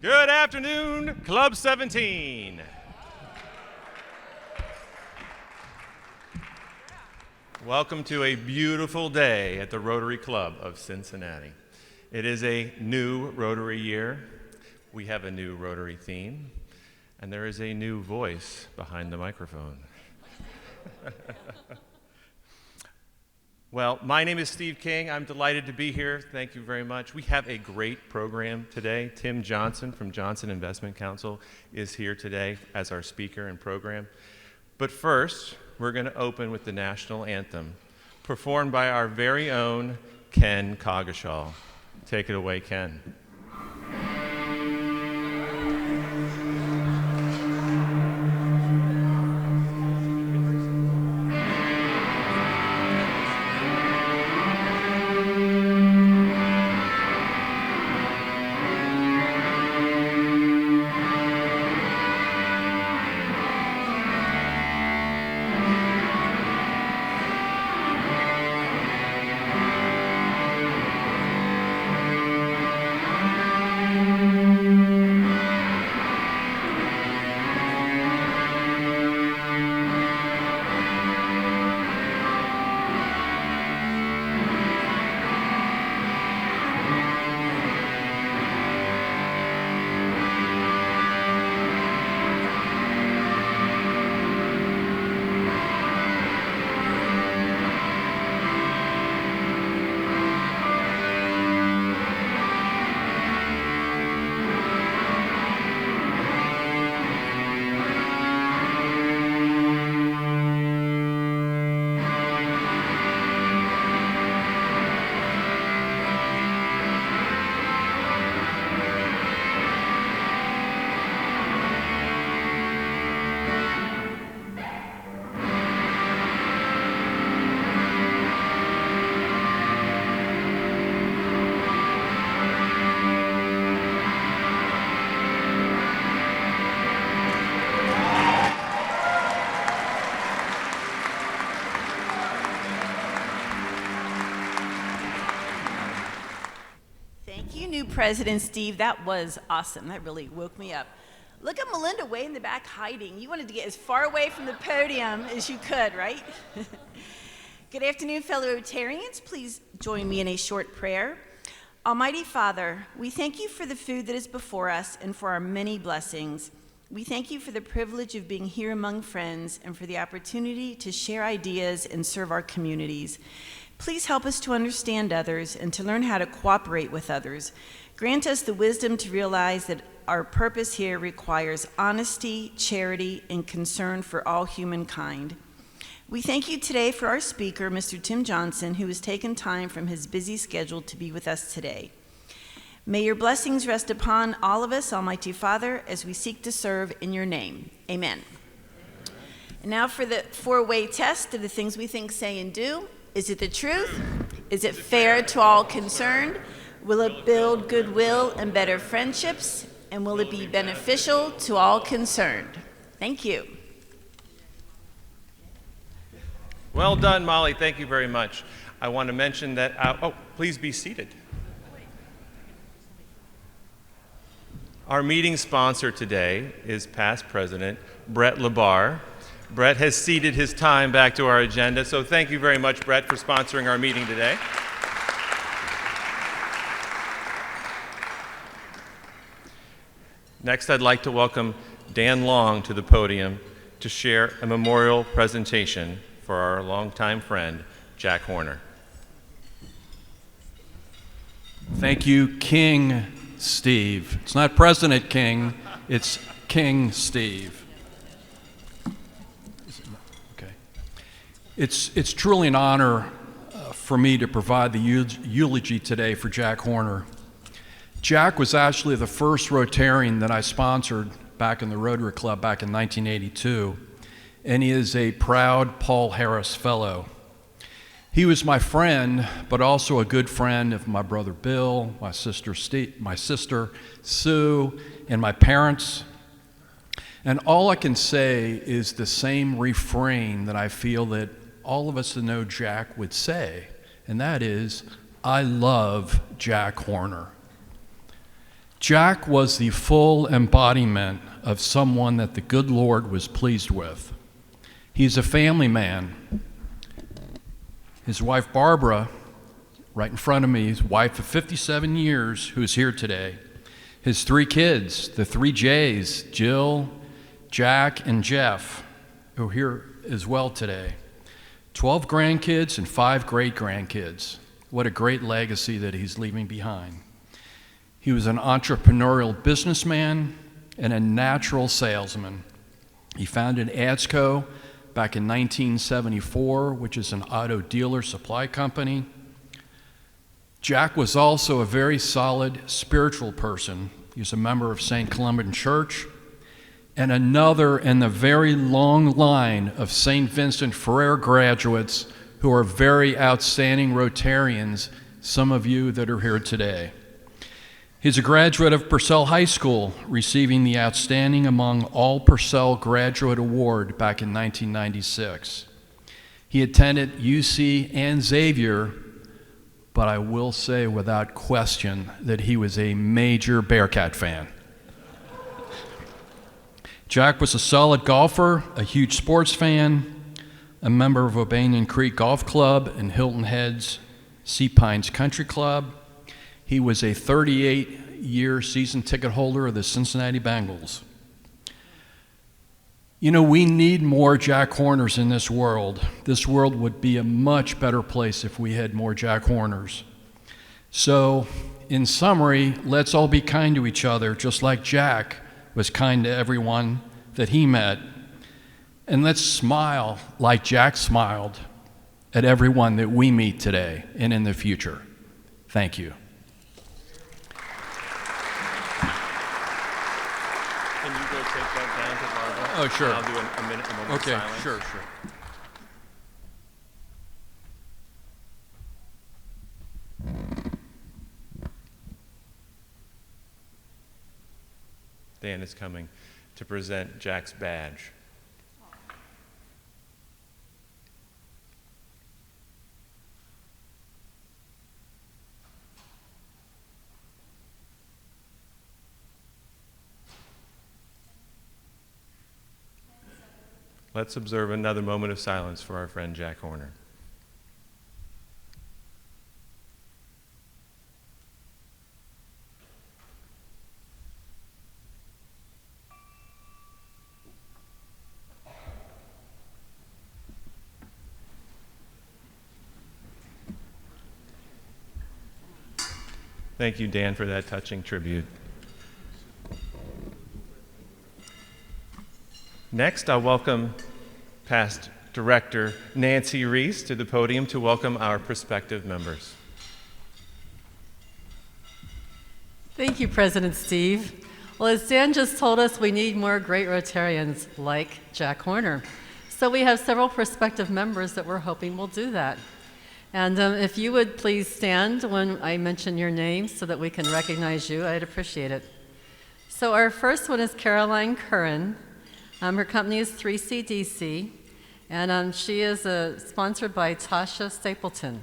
Good afternoon, Club 17. Welcome to a beautiful day at the Rotary Club of Cincinnati. It is a new Rotary year. We have a new Rotary theme, and there is a new voice behind the microphone. Well, my name is Steve King. I'm delighted to be here. Thank you very much. We have a great program today. Tim Johnson from Johnson Investment Counsel is here today as our speaker and program. But first, we're going to open with the National Anthem, performed by our very own Ken Coggeshall. Take it away, Ken. President Steve, that was awesome. That really woke me up. Look at Melinda way in the back hiding. You wanted to get as far away from the podium as you could, right? Good afternoon, fellow Rotarians. Please join me in a short prayer. Almighty Father, we thank you for the food that is before us and for our many blessings. We thank you for the privilege of being here among friends and for the opportunity to share ideas and serve our communities. Please help us to understand others and to learn how to cooperate with others. Grant us the wisdom to realize that our purpose here requires honesty, charity, and concern for all humankind. We thank you today for our speaker, Mr. Tim Johnson, who has taken time from his busy schedule to be with us today. May your blessings rest upon all of us, Almighty Father, as we seek to serve in your name. Amen. And now for the four-way test of the things we think, say, and do. Is it the truth? Is it fair to all concerned? Will it build goodwill and better friendships? And will it be beneficial to all concerned? Thank you. Well done, Molly. Thank you very much. I want to mention that, please be seated. Our meeting sponsor today is past President Brett LaBarre. Brett has ceded his time back to our agenda, so thank you very much, Brett, for sponsoring our meeting today. Next, I'd like to welcome Dan Long to the podium to share a memorial presentation for our longtime friend, Jack Horner. Thank you, King Steve. It's not President King, it's King Steve. Okay. It's truly an honor for me to provide the eulogy today for Jack Horner. Jack was actually the first Rotarian that I sponsored back in the Rotary Club back in 1982, and he is a proud Paul Harris Fellow. He was my friend, but also a good friend of my brother Bill, my sister Sue, and my parents. And all I can say is the same refrain that I feel that all of us that know Jack would say, and that is, I love Jack Horner. Jack was the full embodiment of someone that the good Lord was pleased with. He's a family man. His wife Barbara, right in front of me, his wife of 57 years, who's here today. His 3 kids, the 3 J's, Jill, Jack, and Jeff, who are here as well today. 12 grandkids and 5 great-grandkids. What a great legacy that he's leaving behind. He was an entrepreneurial businessman and a natural salesman. He founded ADSCO back in 1974, which is an auto dealer supply company. Jack was also a very solid spiritual person. He was a member of St. Columban Church and another in the very long line of St. Vincent Ferrer graduates who are very outstanding Rotarians, some of you that are here today. He's a graduate of Purcell High School, receiving the Outstanding Among All Purcell Graduate Award back in 1996. He attended UC and Xavier, but I will say without question that he was a major Bearcat fan. Jack was a solid golfer, a huge sports fan, a member of O'Banion Creek Golf Club and Hilton Head's Sea Pines Country Club. He was a 38-year season ticket holder of the Cincinnati Bengals. You know, we need more Jack Horners in this world. This world would be a much better place if we had more Jack Horners. So, in summary, let's all be kind to each other, just like Jack was kind to everyone that he met. And let's smile like Jack smiled at everyone that we meet today and in the future. Thank you. Can you go take that down to Barbara? Oh, sure. And I'll do a moment of Okay, silence. sure. Dan is coming to present Jack's badge. Let's observe another moment of silence for our friend Jack Horner. Thank you, Dan, for that touching tribute. Next, I'll welcome past Director Nancy Reese to the podium to welcome our prospective members. Thank you, President Steve. Well, as Dan just told us, we need more great Rotarians like Jack Horner. So we have several prospective members that we're hoping will do that. And if you would please stand when I mention your name so that we can recognize you, I'd appreciate it. So our first one is Caroline Curran. Her company is 3CDC, and she is sponsored by Tasha Stapleton.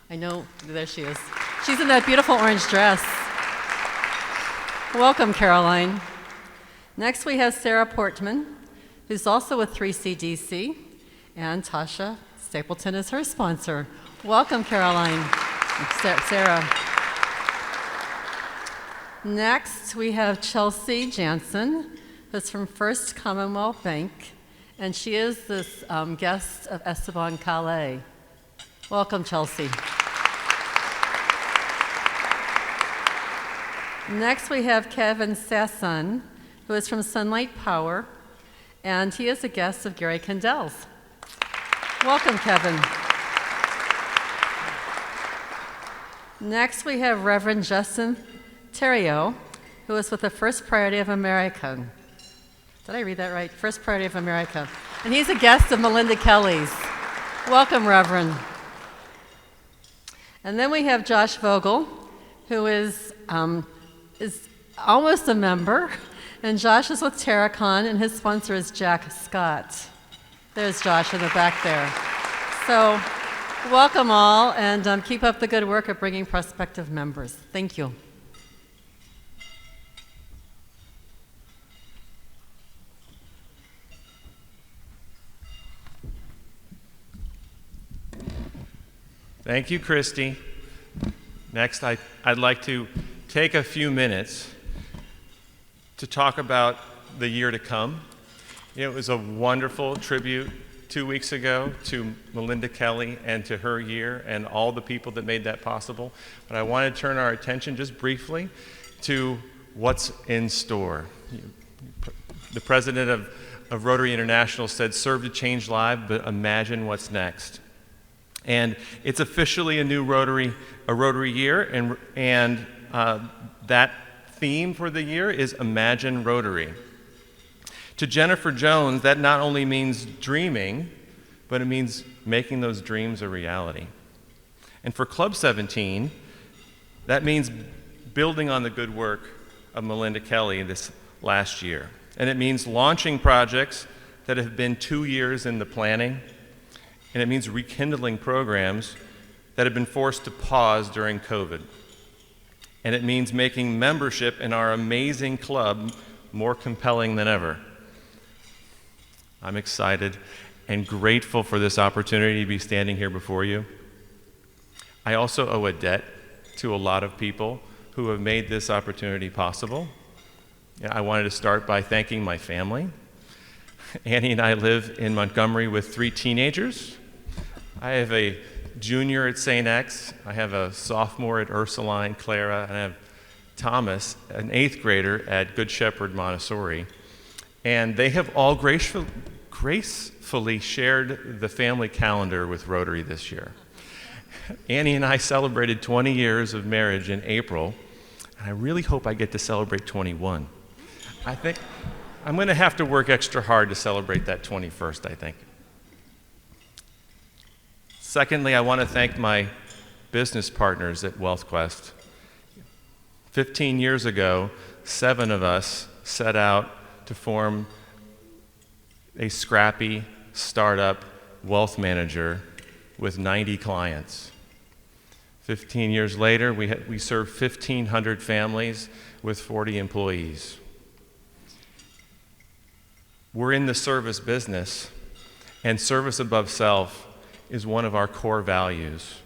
I know, there she is. She's in that beautiful orange dress. Welcome, Caroline. Next we have Sarah Portman, who's also with 3CDC, and Tasha Stapleton is her sponsor. Welcome, Caroline. Sarah. Next, we have Chelsea Jansen, who's from First Commonwealth Bank, and she is this guest of Esteban Calais. Welcome, Chelsea. Next, we have Kevin Sasson, who is from Sunlight Power, and he is a guest of Gary Kendall's. Welcome, Kevin. Next, we have Reverend Justin Theriault, who is with the First Priority of America. Did I read that right? First Priority of America. And he's a guest of Melinda Kelly's. Welcome, Reverend. And then we have Josh Vogel, who is almost a member. And Josh is with Terracon, and his sponsor is Jack Scott. There's Josh in the back there. So, welcome all, and keep up the good work of bringing prospective members. Thank you. Thank you, Christy. Next, I'd like to take a few minutes to talk about the year to come. It was a wonderful tribute 2 weeks ago to Melinda Kelly and to her year and all the people that made that possible. But I want to turn our attention just briefly to what's in store. The president of Rotary International said, "Serve to change lives, but imagine what's next." And it's officially a new Rotary year, and that theme for the year is Imagine Rotary. To Jennifer Jones, that not only means dreaming, but it means making those dreams a reality. And for Club 17, that means building on the good work of Melinda Kelly this last year. And it means launching projects that have been 2 years in the planning. And it means rekindling programs that have been forced to pause during COVID. And it means making membership in our amazing club more compelling than ever. I'm excited and grateful for this opportunity to be standing here before you. I also owe a debt to a lot of people who have made this opportunity possible. I wanted to start by thanking my family. Annie and I live in Montgomery with 3 teenagers. I have a junior at St. X, I have a sophomore at Ursuline, Clara, and I have Thomas, an 8th grader at Good Shepherd Montessori. And they have all gracefully shared the family calendar with Rotary this year. Annie and I celebrated 20 years of marriage in April, and I really hope I get to celebrate 21. I think I'm going to have to work extra hard to celebrate that 21st, I think. Secondly, I want to thank my business partners at WealthQuest. 15 years ago, 7 of us set out to form a scrappy startup wealth manager with 90 clients. 15 years later, we serve 1,500 families with 40 employees. We're in the service business, and service above self is one of our core values.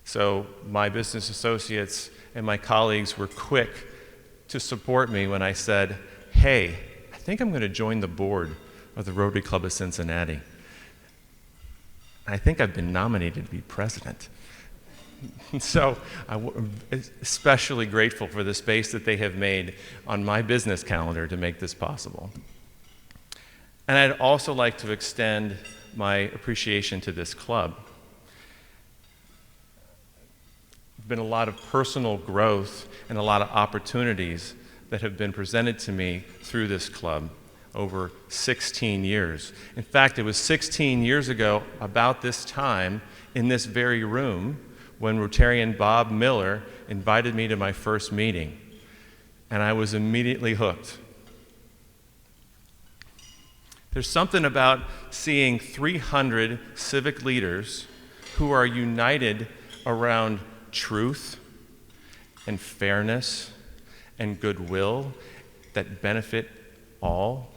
So my business associates and my colleagues were quick to support me when I said, "Hey, I think I'm going to join the board of the Rotary Club of Cincinnati. I think I've been nominated to be president." So I'm especially grateful for the space that they have made on my business calendar to make this possible. And I'd also like to extend my appreciation to this club. There's been a lot of personal growth and a lot of opportunities that have been presented to me through this club over 16 years. In fact, it was 16 years ago, about this time, in this very room, when Rotarian Bob Miller invited me to my first meeting, and I was immediately hooked. There's something about seeing 300 civic leaders who are united around truth and fairness and goodwill that benefit all,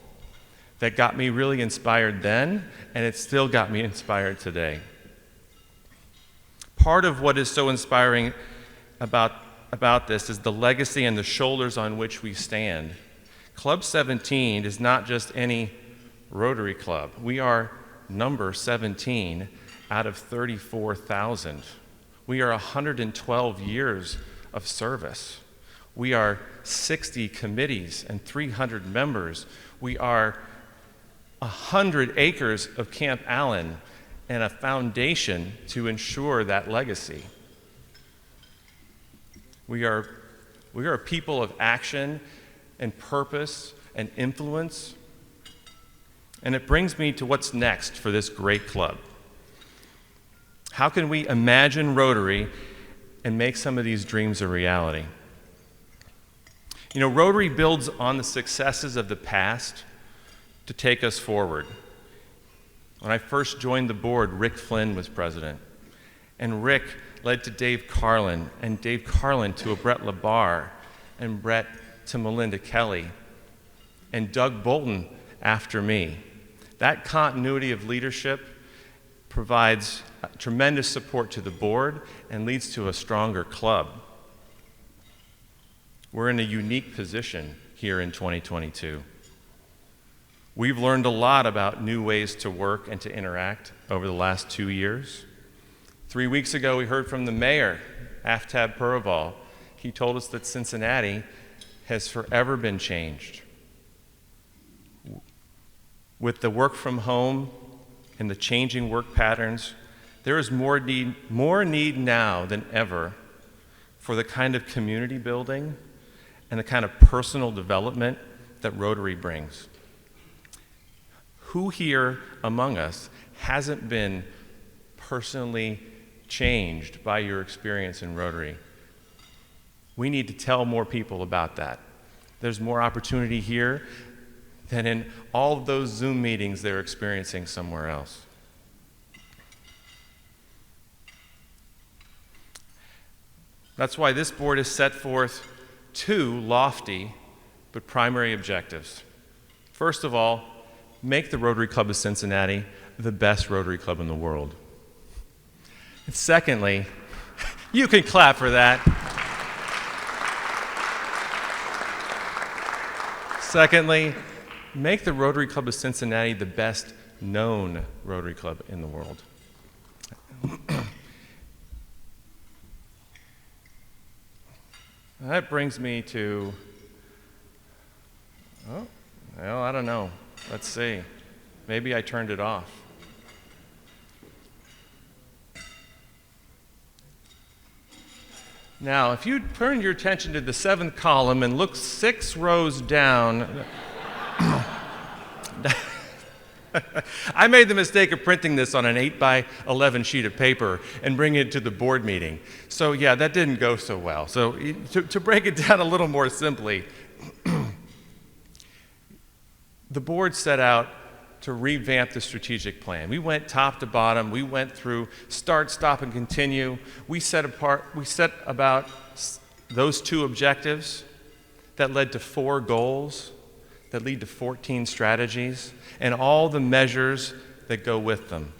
that got me really inspired then, and it still got me inspired today. Part of what is so inspiring about this is the legacy and the shoulders on which we stand. Club 17 is not just any Rotary Club. We are number 17 out of 34,000. We are 112 years of service. We are 60 committees and 300 members. We are 100 acres of Camp Allen and a foundation to ensure that legacy. We are a people of action and purpose and influence. And it brings me to what's next for this great club. How can we imagine Rotary and make some of these dreams a reality? You know, Rotary builds on the successes of the past to take us forward. When I first joined the board, Rick Flynn was president. And Rick led to Dave Carlin, and Dave Carlin to a Brett LaBarre, and Brett to Melinda Kelly, and Doug Bolton after me. That continuity of leadership provides tremendous support to the board and leads to a stronger club. We're in a unique position here in 2022. We've learned a lot about new ways to work and to interact over the last 2 years. 3 weeks ago, we heard from the mayor, Aftab Puraval. He told us that Cincinnati has forever been changed. With the work from home and the changing work patterns, there is more need now than ever for the kind of community building and the kind of personal development that Rotary brings. Who here among us hasn't been personally changed by your experience in Rotary? We need to tell more people about that. There's more opportunity here than in all of those Zoom meetings they're experiencing somewhere else. That's why this board has set forth 2 lofty but primary objectives. First of all, make the Rotary Club of Cincinnati the best Rotary Club in the world. And secondly, you can clap for that. Secondly, make the Rotary Club of Cincinnati the best known Rotary Club in the world. That brings me to, well, I don't know. Let's see. Maybe I turned it off. Now, if you turn your attention to the 7th column and look 6 rows down, I made the mistake of printing this on an 8x11 sheet of paper and bringing it to the board meeting. So yeah, that didn't go so well. So to break it down a little more simply, the board set out to revamp the strategic plan. We went top to bottom. We went through start, stop, and continue. We set about those 2 objectives that led to 4 goals that lead to 14 strategies and all the measures that go with them.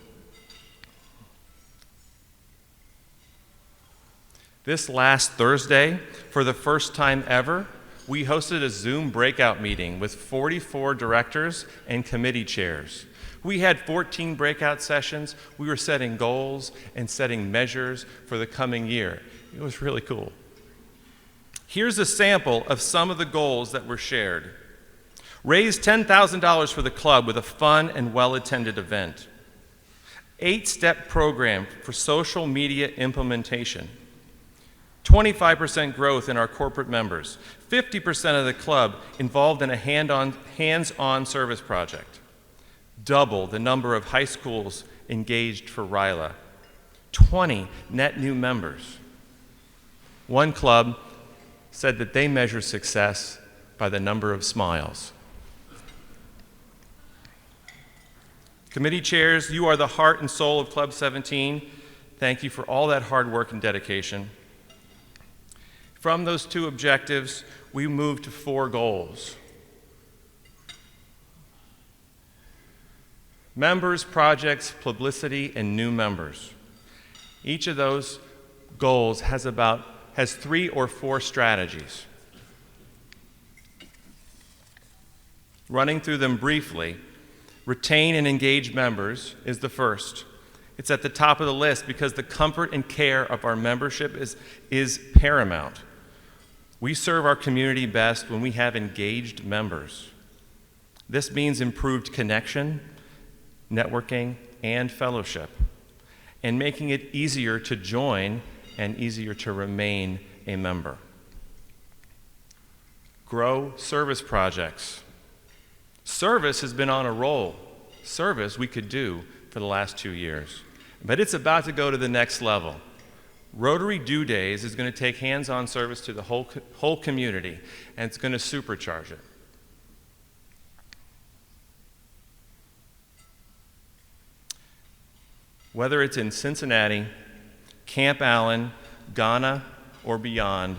This last Thursday, for the first time ever, we hosted a Zoom breakout meeting with 44 directors and committee chairs. We had 14 breakout sessions. We were setting goals and setting measures for the coming year. It was really cool. Here's a sample of some of the goals that were shared. Raise $10,000 for the club with a fun and well-attended event. 8-step program for social media implementation. 25% growth in our corporate members. 50% of the club involved in a hands-on service project. Double the number of high schools engaged for RILA. 20 net new members. One club said that they measure success by the number of smiles. Committee chairs, you are the heart and soul of Club 17. Thank you for all that hard work and dedication. From those 2 objectives, we moved to 4 goals. Members, projects, publicity, and new members. Each of those goals has 3 or 4 strategies. Running through them briefly, retain and engage members is the first. It's at the top of the list because the comfort and care of our membership is paramount. We serve our community best when we have engaged members. This means improved connection, networking, and fellowship, and making it easier to join and easier to remain a member. Grow service projects. Service has been on a roll. Service we could do for the last 2 years, but it's about to go to the next level. Rotary Do Days is going to take hands-on service to the whole community, and it's going to supercharge it. Whether it's in Cincinnati, Camp Allen, Ghana, or beyond,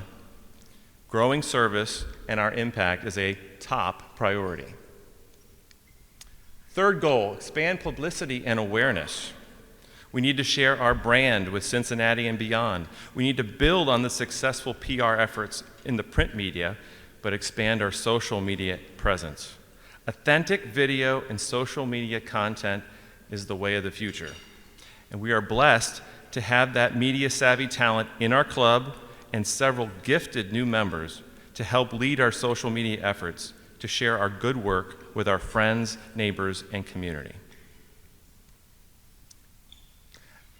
growing service and our impact is a top priority. Third goal, expand publicity and awareness. We need to share our brand with Cincinnati and beyond. We need to build on the successful PR efforts in the print media, but expand our social media presence. Authentic video and social media content is the way of the future. And we are blessed to have that media-savvy talent in our club and several gifted new members to help lead our social media efforts to share our good work with our friends, neighbors, and community.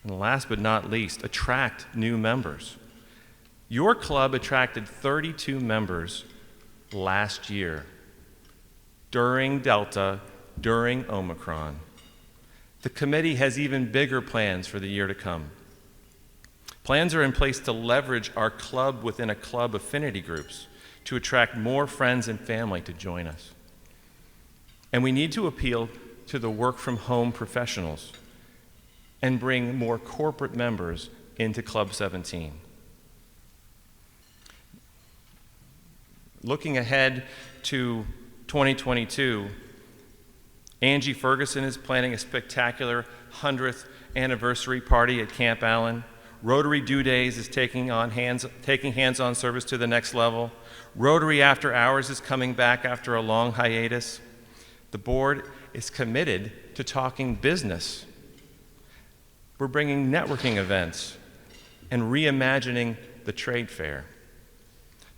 And last but not least, attract new members. Your club attracted 32 members last year, during Delta, during Omicron. The committee has even bigger plans for the year to come. Plans are in place to leverage our club within a club affinity groups to attract more friends and family to join us. And we need to appeal to the work-from-home professionals and bring more corporate members into Club 17. Looking ahead to 2022, Angie Ferguson is planning a spectacular 100th anniversary party at Camp Allen. Rotary Due Days is taking hands-on service to the next level. Rotary After Hours is coming back after a long hiatus. The board is committed to talking business. We're bringing networking events and reimagining the trade fair.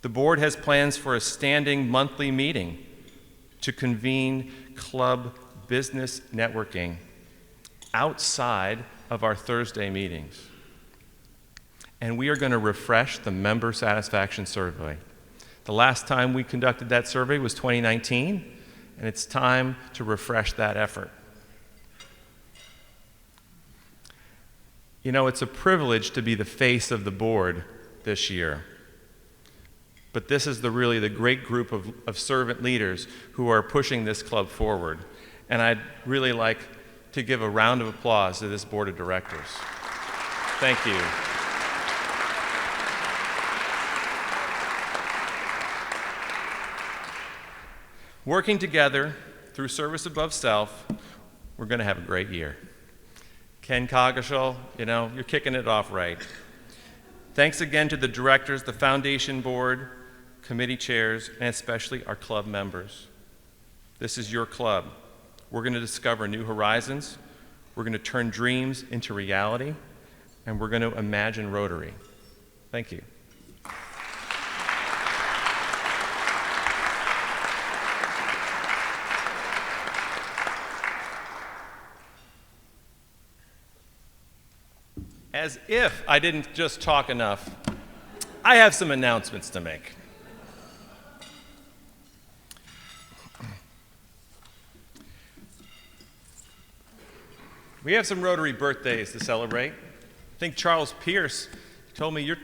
The board has plans for a standing monthly meeting to convene club business networking outside of our Thursday meetings. And we are going to refresh the member satisfaction survey. The last time we conducted that survey was 2019, and it's time to refresh that effort. You know, it's a privilege to be the face of the board this year. But this is really the great group of servant leaders who are pushing this club forward. And I'd really like to give a round of applause to this board of directors. Thank you. Working together through service above self, we're going to have a great year. Ken Coggeshall, you're kicking it off right. Thanks again to the directors, the foundation board, committee chairs, and especially our club members. This is your club. We're going to discover new horizons. We're going to turn dreams into reality, and we're going to imagine Rotary. Thank you. As if I didn't just talk enough, I have some announcements to make. We have some Rotary birthdays to celebrate. I think Charles Pierce told me are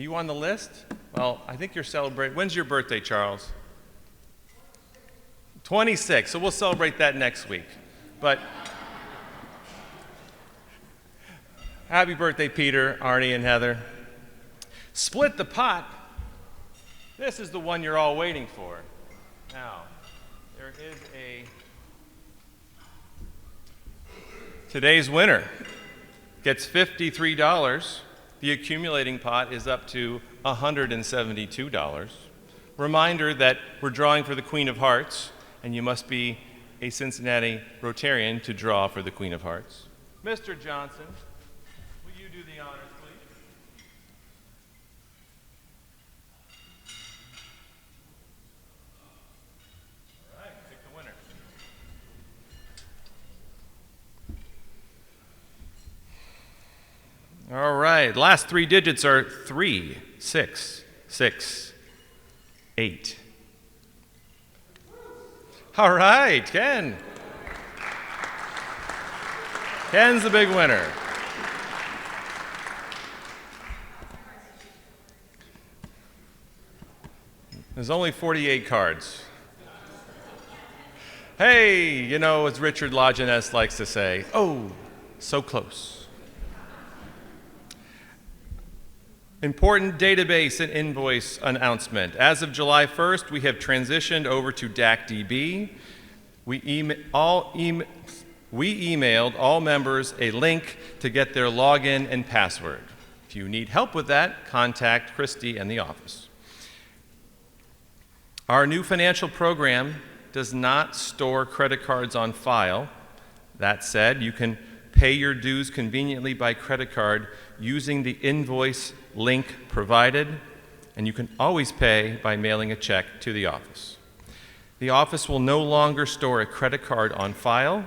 you on the list? Well, I think you're celebrating. When's your birthday, Charles? 26, so we'll celebrate that next week. But happy birthday, Peter, Arnie, and Heather. Split the pot. This is the one you're all waiting for. Now, there is today's winner gets $53. The accumulating pot is up to $172. Reminder that we're drawing for the Queen of Hearts, and you must be a Cincinnati Rotarian to draw for the Queen of Hearts. Mr. Johnson, will you do the honors, please? All right, pick the winner. All right, last three digits are 3, 6, 6, 8. All right, Ken. Ken's the big winner. There's only 48 cards. Hey, as Richard Lajeunesse likes to say, oh, so close. Important database and invoice announcement. As of July 1st, we have transitioned over to DACDB. we emailed all members a link to get their login and password. If you need help with that, contact Christy and the office. Our new financial program does not store credit cards on file. That said, you can pay your dues conveniently by credit card using the invoice link provided, and you can always pay by mailing a check to the office. The office will no longer store a credit card on file.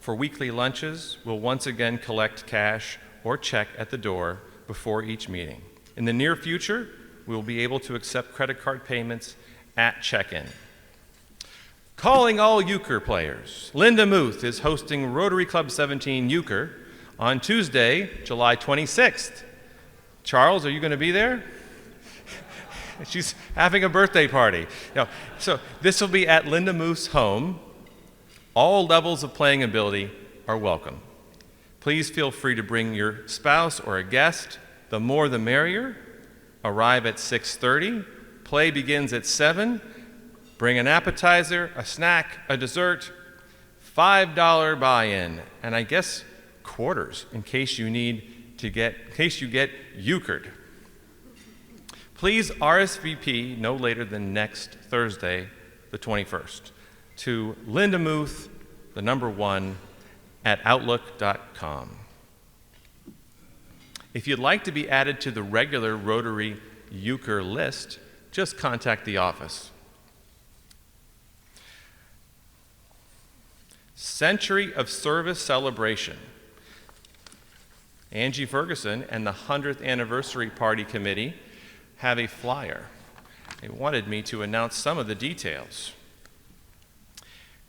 For weekly lunches, we'll once again collect cash or check at the door before each meeting. In the near future, we will be able to accept credit card payments at check-in. Calling all euchre players. Linda Muth is hosting Rotary Club 17 Euchre on Tuesday, July 26th. Charles, are you going to be there? She's having a birthday party. So this will be at Linda Muth's home. All levels of playing ability are welcome. Please feel free to bring your spouse or a guest. The more the merrier. Arrive at 6:30. Play begins at 7. Bring an appetizer, a snack, a dessert, $5 buy-in, and I guess quarters in case you get euchred. Please RSVP no later than next Thursday, the 21st, to Linda Muth, the number 1, at outlook.com. If you'd like to be added to the regular Rotary Euchre list, just contact the office. Century of Service Celebration. Angie Ferguson and the 100th Anniversary Party Committee have a flyer. They wanted me to announce some of the details.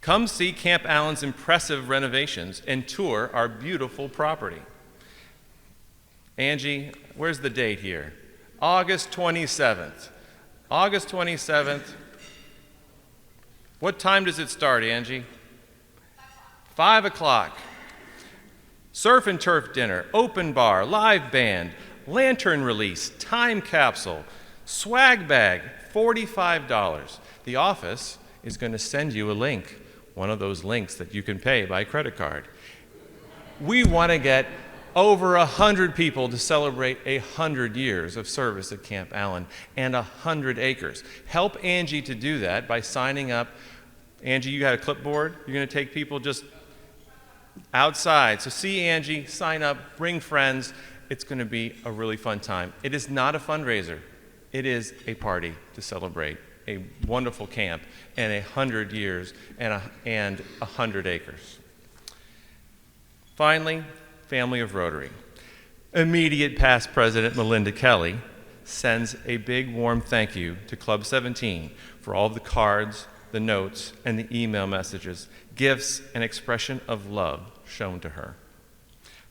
Come see Camp Allen's impressive renovations and tour our beautiful property. Angie, where's the date here? August 27th. August 27th. What time does it start, Angie? 5 o'clock. Surf and turf dinner, open bar, live band, lantern release, time capsule, swag bag, $45. The office is going to send you a link, one of those links that you can pay by credit card. We want to get over 100 people to celebrate 100 years of service at Camp Allen and 100 acres. Help Angie to do that by signing up. Angie, you got a clipboard? You're going to take people just outside. So see Angie, sign up, bring friends. It's going to be a really fun time. It is not a fundraiser. It is a party to celebrate a wonderful camp and 100 years and 100 acres. Finally, family of Rotary. Immediate past President Melinda Kelly sends a big warm thank you to Club 17 for all the cards, the notes, and the email messages, gifts, and expression of love shown to her.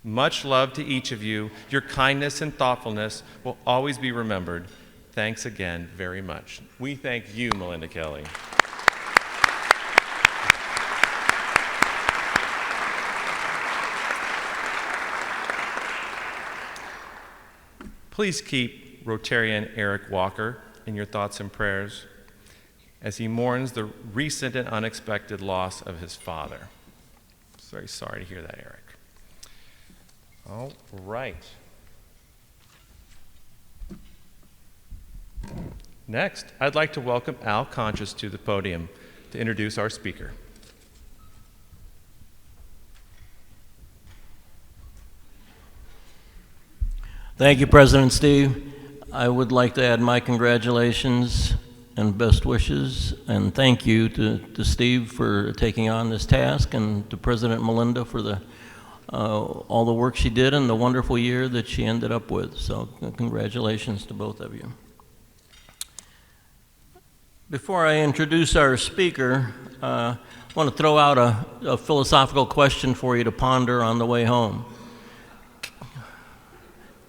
Much love to each of you. Your kindness and thoughtfulness will always be remembered. Thanks again very much. We thank you, Melinda Kelly. Please keep Rotarian Eric Walker in your thoughts and prayers as he mourns the recent and unexpected loss of his father. Very sorry to hear that, Eric. All right. Next, I'd like to welcome Al Conscious to the podium to introduce our speaker. Thank you, President Steve. I would like to add my congratulations and best wishes, and thank you to Steve for taking on this task, and to President Melinda for all the work she did and the wonderful year that she ended up with. So congratulations to both of you. Before I introduce our speaker, I want to throw out a philosophical question for you to ponder on the way home.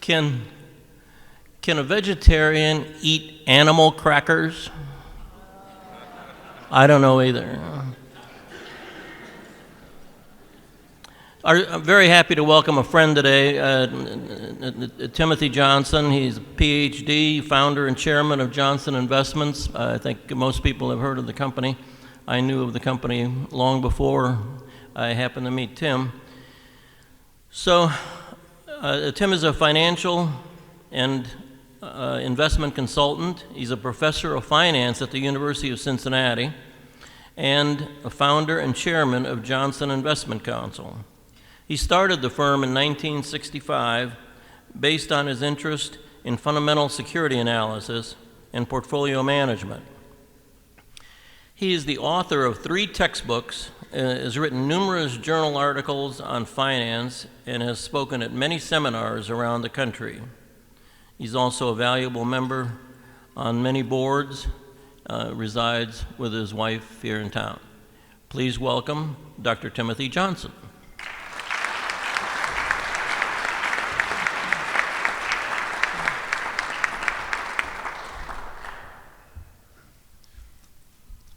Can a vegetarian eat animal crackers? I don't know either. I'm very happy to welcome a friend today, Timothy Johnson. He's a Ph.D., founder and chairman of Johnson Investments. I think most people have heard of the company. I knew of the company long before I happened to meet Tim. So Tim is a financial and investment consultant. He's a professor of finance at the University of Cincinnati and a founder and chairman of Johnson Investment Counsel. He started the firm in 1965 based on his interest in fundamental security analysis and portfolio management. He is the author of 3 textbooks, has written numerous journal articles on finance, and has spoken at many seminars around the country. He's also a valuable member on many boards, resides with his wife here in town. Please welcome Dr. Timothy Johnson.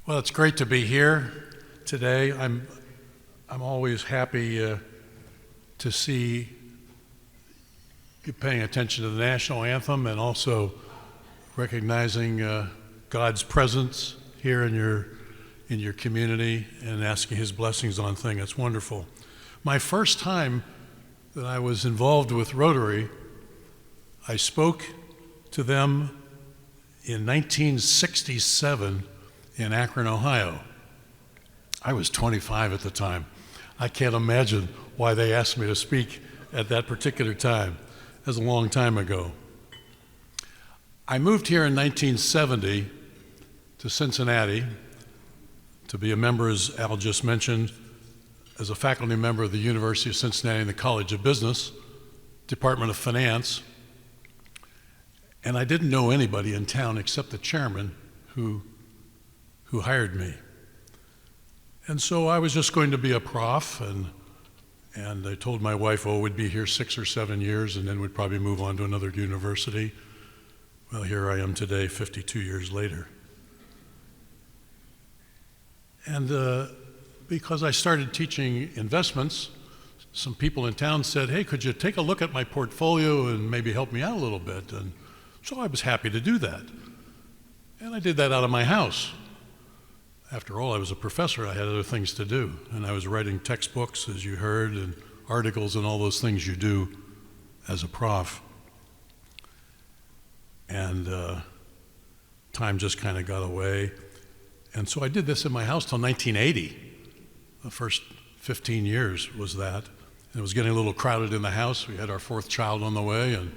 Well, it's great to be here today. I'm always happy to see you paying attention to the National Anthem and also recognizing God's presence here in your community and asking His blessings on things. It's wonderful. My first time that I was involved with Rotary, I spoke to them in 1967 in Akron, Ohio. I was 25 at the time. I can't imagine why they asked me to speak at that particular time. That was a long time ago. I moved here in 1970 to Cincinnati to be a member, as Al just mentioned, as a faculty member of the University of Cincinnati in the College of Business, Department of Finance. And I didn't know anybody in town except the chairman who hired me. And so I was just going to be a prof, and I told my wife, we'd be here 6 or 7 years, and then we'd probably move on to another university. Well, here I am today, 52 years later. And because I started teaching investments, some people in town said, hey, could you take a look at my portfolio and maybe help me out a little bit? And so I was happy to do that. And I did that out of my house. After all, I was a professor. I had other things to do. And I was writing textbooks, as you heard, and articles and all those things you do as a prof. And time just kind of got away. And so I did this in my house till 1980. The first 15 years was that. And it was getting a little crowded in the house. We had our 4th child on the way, and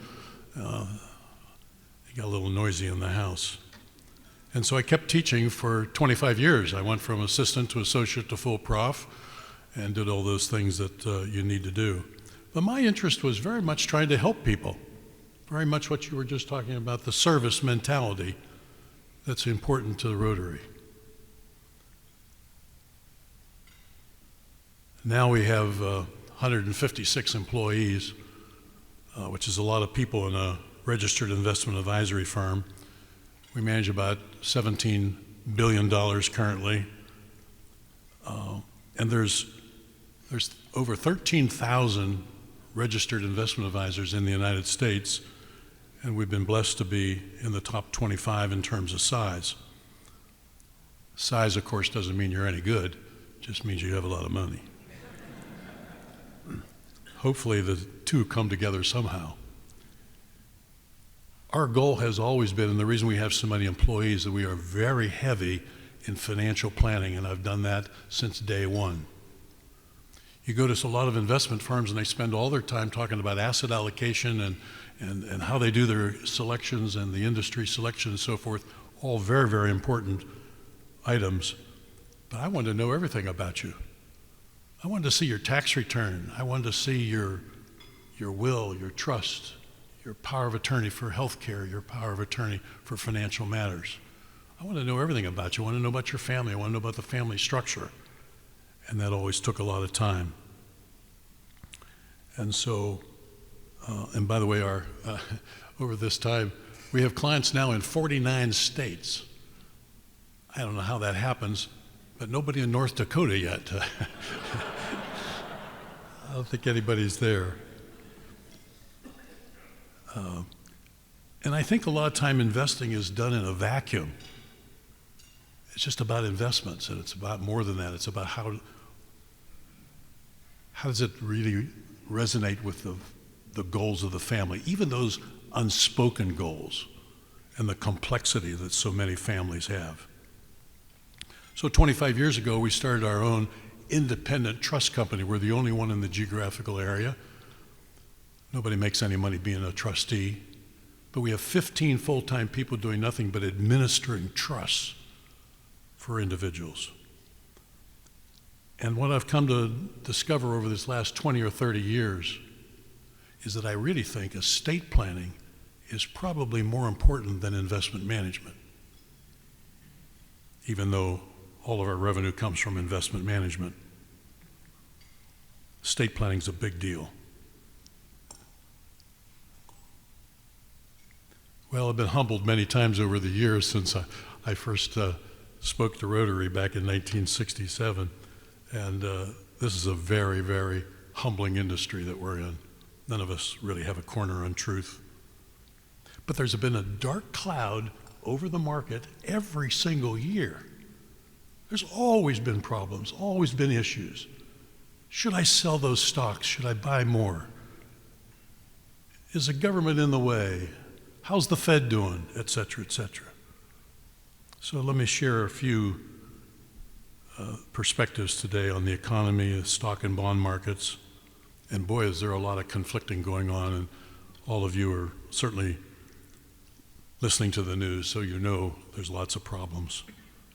it got a little noisy in the house. And so I kept teaching for 25 years. I went from assistant to associate to full prof and did all those things that you need to do. But my interest was very much trying to help people, very much what you were just talking about, the service mentality that's important to the Rotary. Now we have 156 employees, which is a lot of people in a registered investment advisory firm. We manage about $17 billion currently. And there's over 13,000 registered investment advisors in the United States, and we've been blessed to be in the top 25 in terms of size. Size, of course, doesn't mean you're any good, it just means you have a lot of money. Hopefully the two come together somehow. Our goal has always been, and the reason we have so many employees, that we are very heavy in financial planning, and I've done that since day one. You go to a lot of investment firms and they spend all their time talking about asset allocation and how they do their selections and the industry selection and so forth, all very, very important items. But I wanted to know everything about you. I wanted to see your tax return. I wanted to see your will, your trust, your power of attorney for health care, your power of attorney for financial matters. I want to know everything about you. I want to know about your family. I want to know about the family structure. And that always took a lot of time. And so, and by the way, over this time, we have clients now in 49 states. I don't know how that happens, but nobody in North Dakota yet. I don't think anybody's there. And I think a lot of time investing is done in a vacuum. It's just about investments, and it's about more than that. It's about how does it really resonate with the goals of the family, even those unspoken goals and the complexity that so many families have? So 25 years ago, we started our own independent trust company. We're the only one in the geographical area. Nobody makes any money being a trustee, but we have 15 full-time people doing nothing but administering trusts for individuals. And what I've come to discover over this last 20 or 30 years is that I really think estate planning is probably more important than investment management, even though all of our revenue comes from investment management. Estate planning is a big deal. Well, I've been humbled many times over the years since I first spoke to Rotary back in 1967, and this is a very, very humbling industry that we're in. None of us really have a corner on truth. But there's been a dark cloud over the market every single year. There's always been problems, always been issues. Should I sell those stocks? Should I buy more? Is the government in the way? How's the Fed doing? Et cetera, et cetera. So let me share a few perspectives today on the economy, the stock and bond markets. And boy, is there a lot of conflicting going on, and all of you are certainly listening to the news, so you know there's lots of problems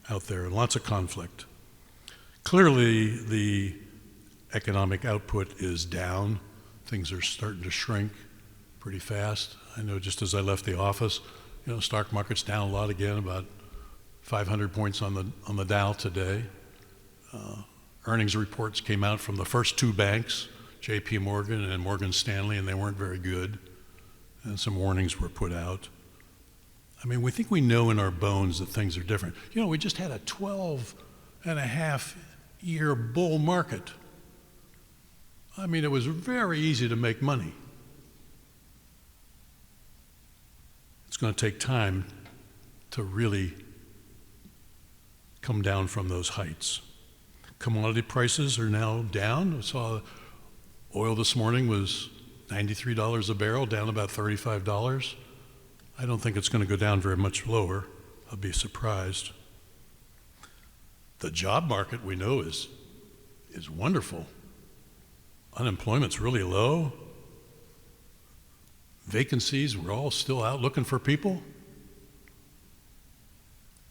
out there and lots of conflict. Clearly, the economic output is down. Things are starting to shrink pretty fast. I know just as I left the office, stock market's down a lot again, about 500 points on the Dow today. Earnings reports came out from the first two banks, J.P. Morgan and Morgan Stanley, and they weren't very good. And some warnings were put out. I mean, we think we know in our bones that things are different. We just had a 12-and-a-half-year bull market. I mean, it was very easy to make money. It's going to take time to really come down from those heights. Commodity prices are now down. I saw oil this morning was $93 a barrel, down about $35. I don't think it's going to go down very much lower. I'll be surprised. The job market, we know, is wonderful. Unemployment's really low. Vacancies, we're all still out looking for people.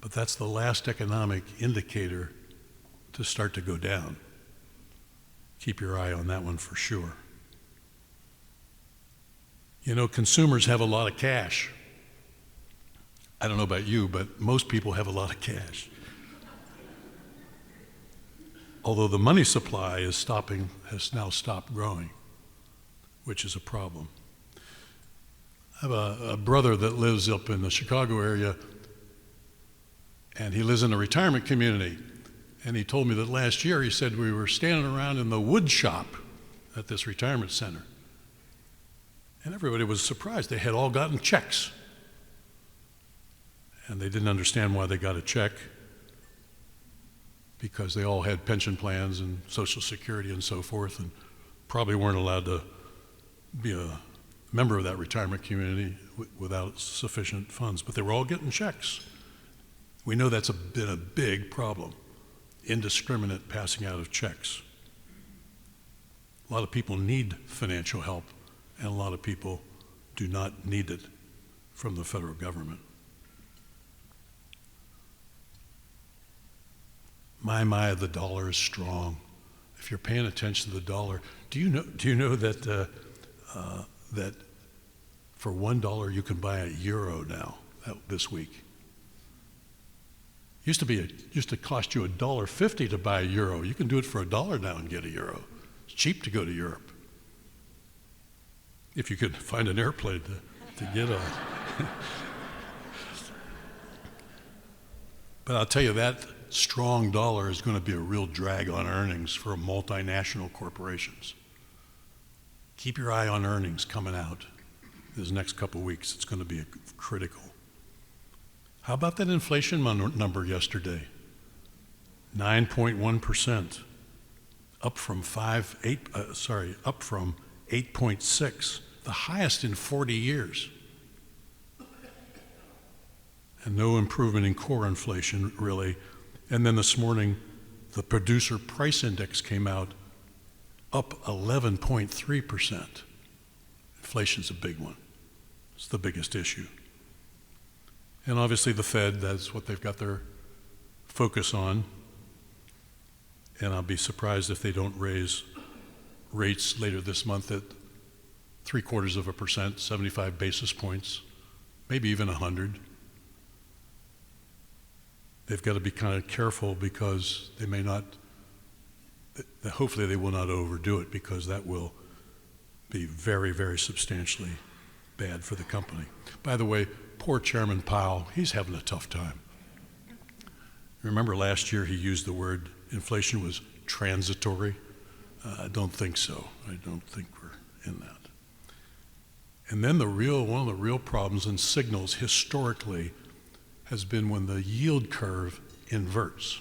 But that's the last economic indicator to start to go down. Keep your eye on that one for sure. Consumers have a lot of cash. I don't know about you, but most people have a lot of cash. Although the money supply has now stopped growing, which is a problem. I have a brother that lives up in the Chicago area, and he lives in a retirement community. And he told me that last year, he said, we were standing around in the wood shop at this retirement center. And everybody was surprised. They had all gotten checks. And they didn't understand why they got a check, because they all had pension plans and Social Security and so forth, and probably weren't allowed to be a member of that retirement community without sufficient funds. But they were all getting checks. We know that's been a big problem, indiscriminate passing out of checks. A lot of people need financial help, and a lot of people do not need it from the federal government. My, the dollar is strong. If you're paying attention to the dollar, do you know that that for $1 you can buy a euro now this week? Used to cost you $1.50 to buy a euro. You can do it for $1 now and get a euro. It's cheap to go to Europe, if you could find an airplane to get on. But I'll tell you, that strong dollar is going to be a real drag on earnings for multinational corporations. Keep your eye on earnings coming out this next couple weeks. It's going to be critical. How about that inflation number yesterday? 9.1%. up from 8.6, the highest in 40 years. And no improvement in core inflation, really. And then this morning, the producer price index came out up 11.3%. Inflation's a big one. It's the biggest issue. And obviously the Fed, that's what they've got their focus on. And I'll be surprised if they don't raise rates later this month at 0.75%, 75 basis points, maybe even 100. They've got to be kind of careful because they may not, hopefully they will not overdo it, because that will be very, very substantially bad for the company. By the way, poor Chairman Powell, he's having a tough time. Remember last year he used the word inflation was transitory? I don't think so. I don't think we're in that. And then one of the real problems and signals historically has been when the yield curve inverts.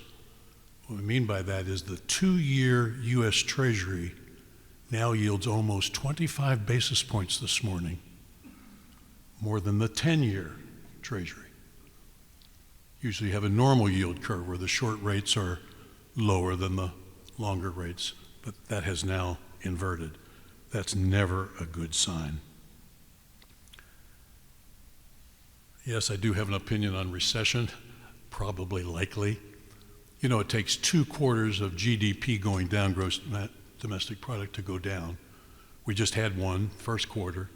What I mean by that is the 2-year U.S. Treasury now yields almost 25 basis points this morning, more than the 10-year Treasury. Usually you have a normal yield curve where the short rates are lower than the longer rates, but that has now inverted. That's never a good sign. Yes, I do have an opinion on recession, probably likely. You know, it takes 2 quarters of GDP going down, gross domestic product, to go down. We just had one, first quarter.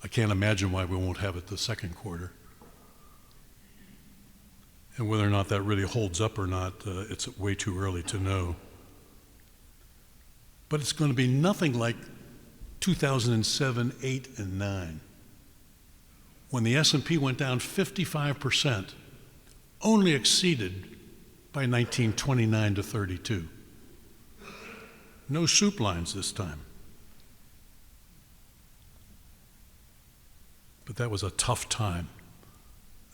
I can't imagine why we won't have it the second quarter. And whether or not that really holds up or not, it's way too early to know. But it's going to be nothing like 2007, 8, and 9. When the S&P went down 55%, only exceeded by 1929 to 32. No soup lines this time. But that was a tough time.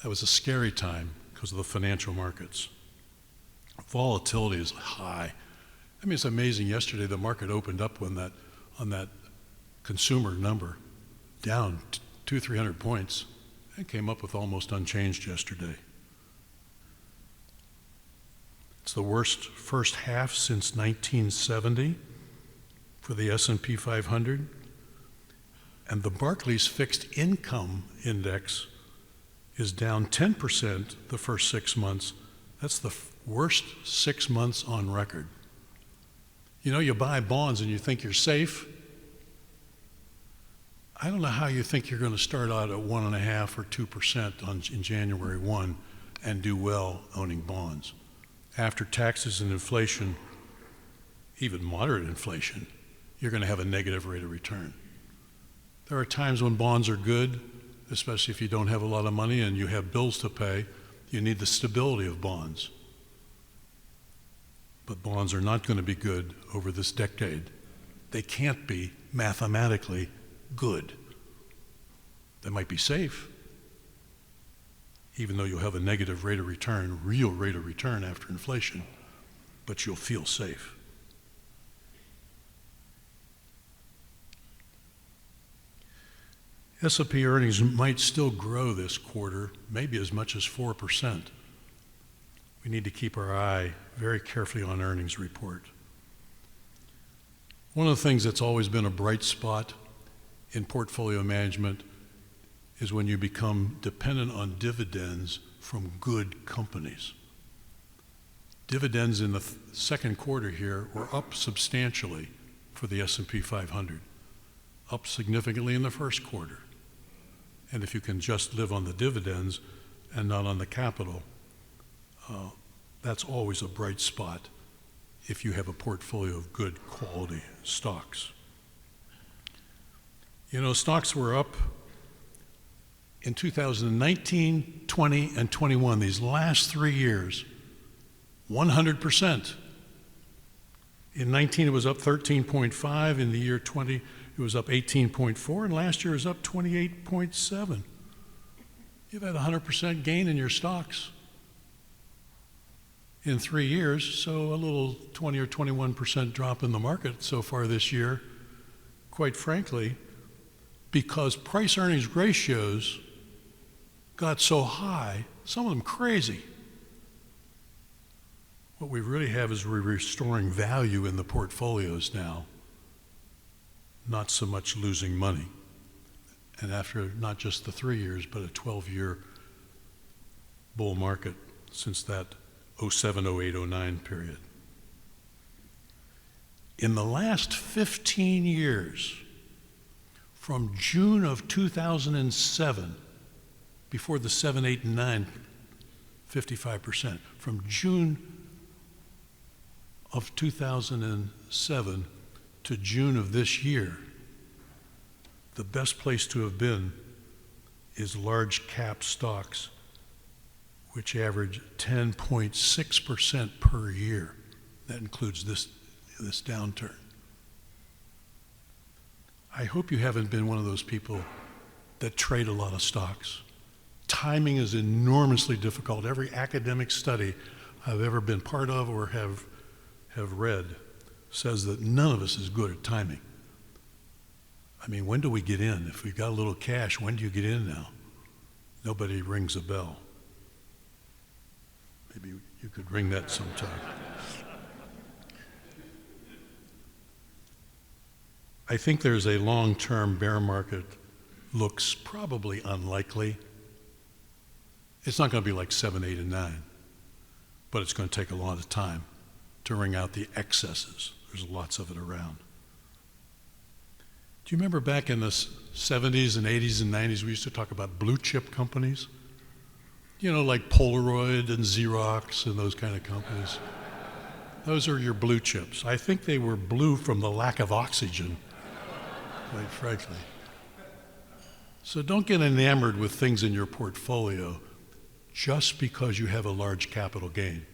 That was a scary time because of the financial markets. Volatility is high. I mean, it's amazing. Yesterday, the market opened up on that consumer number, down 200-300 points, and came up with almost unchanged yesterday. It's the worst first half since 1970 for the S&P 500. And the Barclays Fixed Income Index is down 10% the first 6 months. That's the worst 6 months on record. You know, you buy bonds and you think you're safe. I don't know how you think you're going to start out at 1.5% or 2% in January 1 and do well owning bonds. After taxes and inflation, even moderate inflation, you're going to have a negative rate of return. There are times when bonds are good, especially if you don't have a lot of money and you have bills to pay. You need the stability of bonds. But bonds are not going to be good over this decade. They can't be mathematically good. They might be safe, even though you'll have a negative rate of return, real rate of return after inflation, but you'll feel safe. S&P earnings might still grow this quarter, maybe as much as 4%. We need to keep our eye very carefully on earnings report. One of the things that's always been a bright spot in portfolio management is when you become dependent on dividends from good companies. Dividends in the second quarter here were up substantially for the S&P 500, up significantly in the first quarter. And if you can just live on the dividends and not on the capital, that's always a bright spot if you have a portfolio of good quality stocks. You know, stocks were up in 2019, 20, and 21, these last 3 years, 100%. In 19, it was up 13.5. In the year 20, it was up 18.4. And last year it was up 28.7. You've had 100% gain in your stocks. in 3 years, so a little 20 or 21% drop in the market so far this year, quite frankly, because price-earnings ratios got so high, some of them crazy. What we really have is we're restoring value in the portfolios now, not so much losing money. And after not just the 3 years, but a 12-year bull market since that 07, 08, 09 period. In the last 15 years, from June of 2007, before the 7, 8, and 9, 55%, from June of 2007 to June of this year, the best place to have been is large cap stocks, which average 10.6% per year. That includes this downturn. I hope you haven't been one of those people that trade a lot of stocks. Timing is enormously difficult. Every academic study I've ever been part of or have read says that none of us is good at timing. I mean, when do we get in? If we've got a little cash, when do you get in now? Nobody rings a bell. Maybe you could ring that sometime. I think there's a long-term bear market, looks probably unlikely. It's not going to be like 7, 8, and 9, but it's going to take a lot of time to wring out the excesses. There's lots of it around. Do you remember back in the 70s and 80s and 90s, we used to talk about blue chip companies? You know, like Polaroid and Xerox and those kind of companies. Those are your blue chips. I think they were blue from the lack of oxygen, quite frankly. So don't get enamored with things in your portfolio just because you have a large capital gain.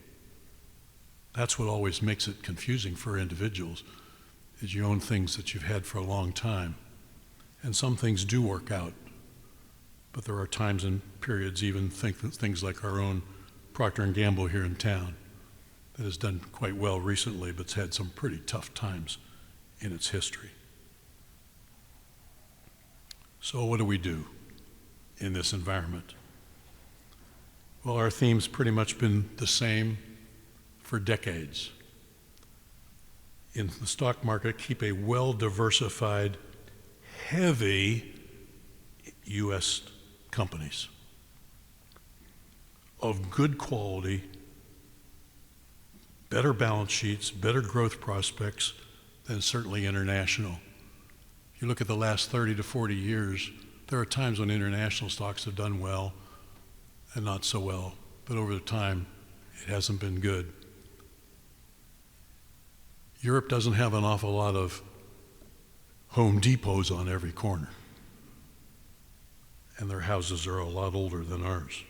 That's what always makes it confusing for individuals, is you own things that you've had for a long time. And some things do work out, but there are times and periods, even things like our own Procter & Gamble here in town, that has done quite well recently, but it's had some pretty tough times in its history. So what do we do in this environment? Well, our theme's pretty much been the same for decades. In the stock market, keep a well-diversified, heavy U.S. companies of good quality, better balance sheets, better growth prospects than certainly international. You look at the last 30 to 40 years, there are times when international stocks have done well and not so well, but over the time, it hasn't been good. Europe doesn't have an awful lot of Home Depots on every corner, and their houses are a lot older than ours.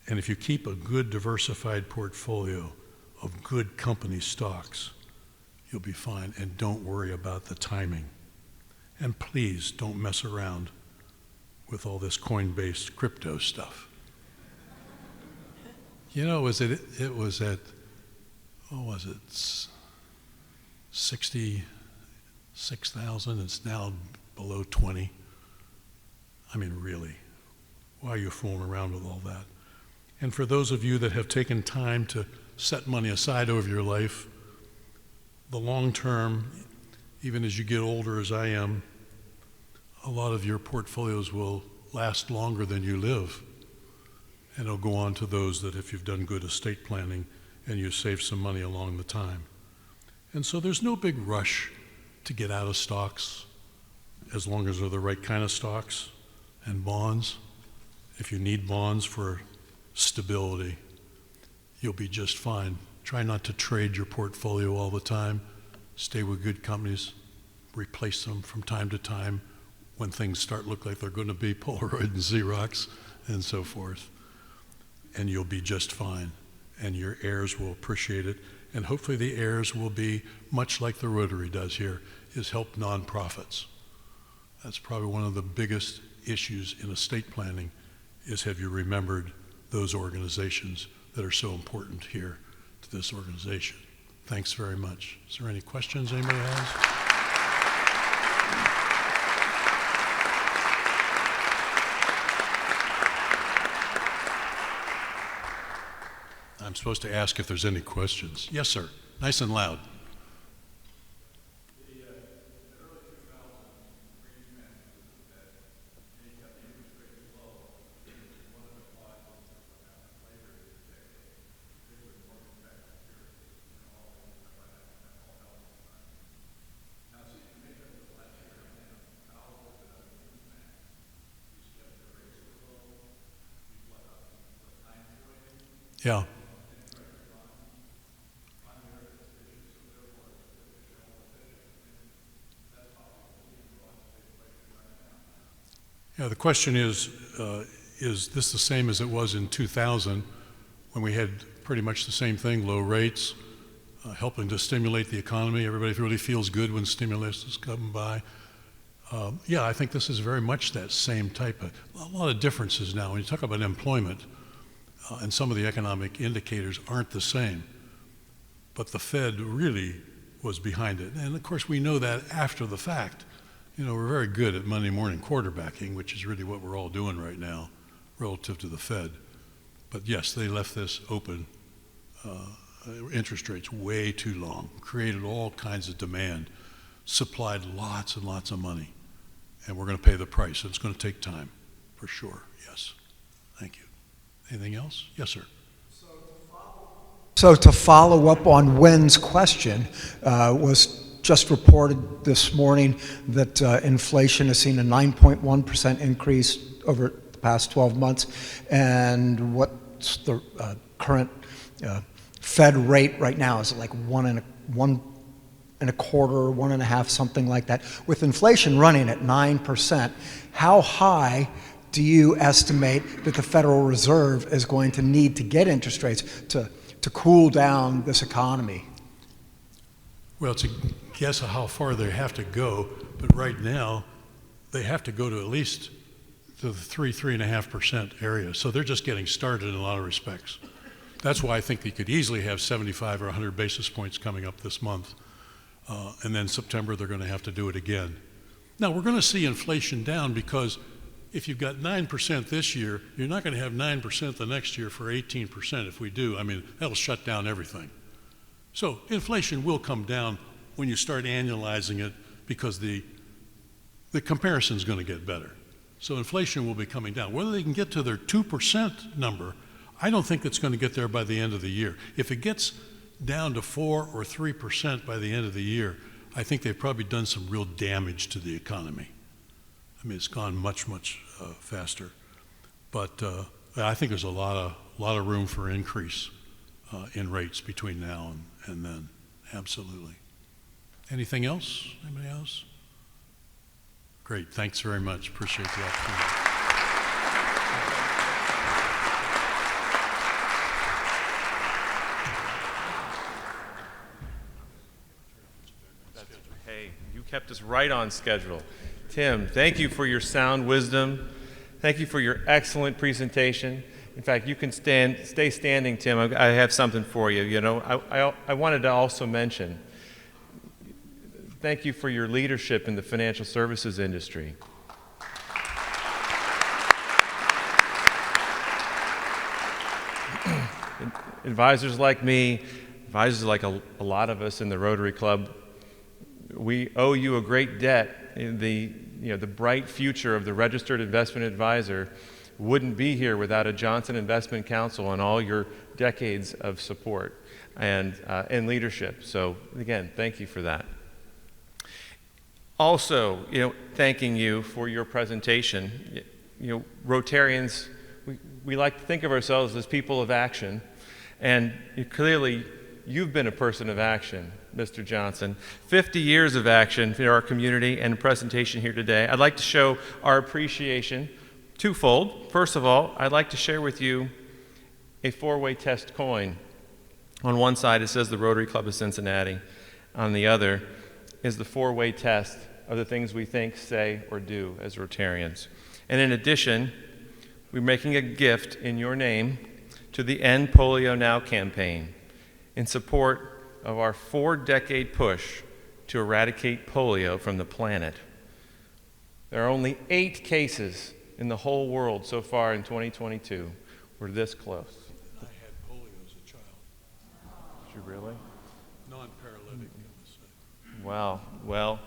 And if you keep a good diversified portfolio of good company stocks, you'll be fine, and don't worry about the timing. And please don't mess around with all this coin-based crypto stuff. You know, it was at, what was it, 66,000, it's now below 20. I mean, really, why are you fooling around with all that? And for those of you that have taken time to set money aside over your life, the long term, even as you get older as I am, a lot of your portfolios will last longer than you live. And it'll go on to those that if you've done good estate planning and you save some money along the time. And so there's no big rush to get out of stocks as long as they're the right kind of stocks and bonds. If you need bonds for stability, you'll be just fine. Try not to trade your portfolio all the time. Stay with good companies. Replace them from time to time when things start look like they're going to be, Polaroid and Xerox and so forth. And you'll be just fine. And your heirs will appreciate it. And hopefully the heirs will be much like the Rotary does here, is help nonprofits. That's probably one of the biggest issues in estate planning, is have you remembered those organizations that are so important here to this organization. Thanks very much. Is there any questions anybody has? I'm supposed to ask if there's any questions. Yes, sir. Nice and loud. Yeah. Yeah, the question is this the same as it was in 2000 when we had pretty much the same thing, low rates, helping to stimulate the economy? Everybody really feels good when stimulus is coming by. Yeah, I think this is very much that same type of, a lot of differences now. When you talk about employment, and some of the economic indicators aren't the same, but the Fed really was behind it. And of course, we know that after the fact. You know, we're very good at Monday morning quarterbacking, which is really what we're all doing right now relative to the Fed. But yes, they left this open, interest rates way too long, created all kinds of demand, supplied lots and lots of money, and we're going to pay the price. It's going to take time, for sure, yes. Thank you. Anything else? Yes, sir. So to follow up on Wen's question, was just reported this morning that inflation has seen a 9.1% increase over the past 12 months. And what's the current Fed rate right now? Is it like one and a quarter, 1.5, something like that? With inflation running at 9%, how high do you estimate that the Federal Reserve is going to need to get interest rates to cool down this economy? Well, it's a guess of how far they have to go, but right now they have to go to at least to the 3.5% area. So they're just getting started in a lot of respects. That's why I think they could easily have 75 or 100 basis points coming up this month. And then September, they're going to have to do it again. Now, we're going to see inflation down because if you've got 9% this year, you're not going to have 9% the next year for 18%. If we do, I mean, that'll shut down everything. So inflation will come down when you start annualizing it because the comparison's going to get better. So inflation will be coming down. Whether they can get to their 2% number, I don't think it's going to get there by the end of the year. If it gets down to 4 or 3% by the end of the year, I think they've probably done some real damage to the economy. I mean, it's gone much, much faster. But I think there's a lot of room for increase in rates between now and then. Absolutely. Anything else? Anybody else? Great. Thanks very much. Appreciate the opportunity. Hey, you kept us right on schedule. Tim, thank you for your sound wisdom. Thank you for your excellent presentation. In fact, you can stay standing, Tim. I have something for you. You know, I wanted to also mention, thank you for your leadership in the financial services industry. Advisors like me, advisors like a lot of us in the Rotary Club, we owe you a great debt. The bright future of the registered investment advisor wouldn't be here without a Johnson Investment Counsel and all your decades of support and leadership. So again, thank you for that. Also, thanking you for your presentation. Rotarians, we like to think of ourselves as people of action, and clearly you've been a person of action, Mr. Johnson. 50 years of action in our community and presentation here today. I'd like to show our appreciation twofold. First of all, I'd like to share with you a 4-way test coin. On one side, it says the Rotary Club of Cincinnati. On the other is the 4-way test of the things we think, say, or do as Rotarians. And in addition, we're making a gift in your name to the End Polio Now campaign in support of our 4-decade push to eradicate polio from the planet. There are only 8 cases in the whole world so far in 2022. We're this close. I had polio as a child, Did you really? non-paralytic. Wow. Well,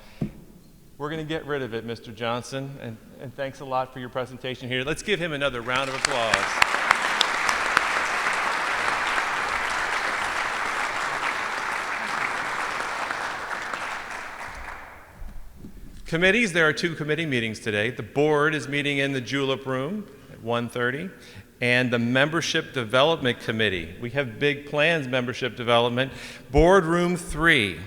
we're going to get rid of it, Mr. Johnson, and thanks a lot for your presentation here. Let's give him another round of applause. Committees, there are 2 committee meetings today. The board is meeting in the Julep Room at 1:30, and the Membership Development Committee. We have big plans, membership development. Boardroom 3.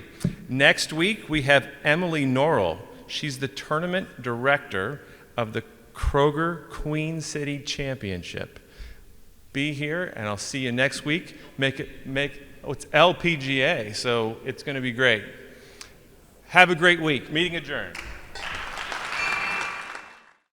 Next week, we have Emily Norrell. She's the tournament director of the Kroger Queen City Championship. Be here, and I'll see you next week. It's LPGA, so it's going to be great. Have a great week. Meeting adjourned.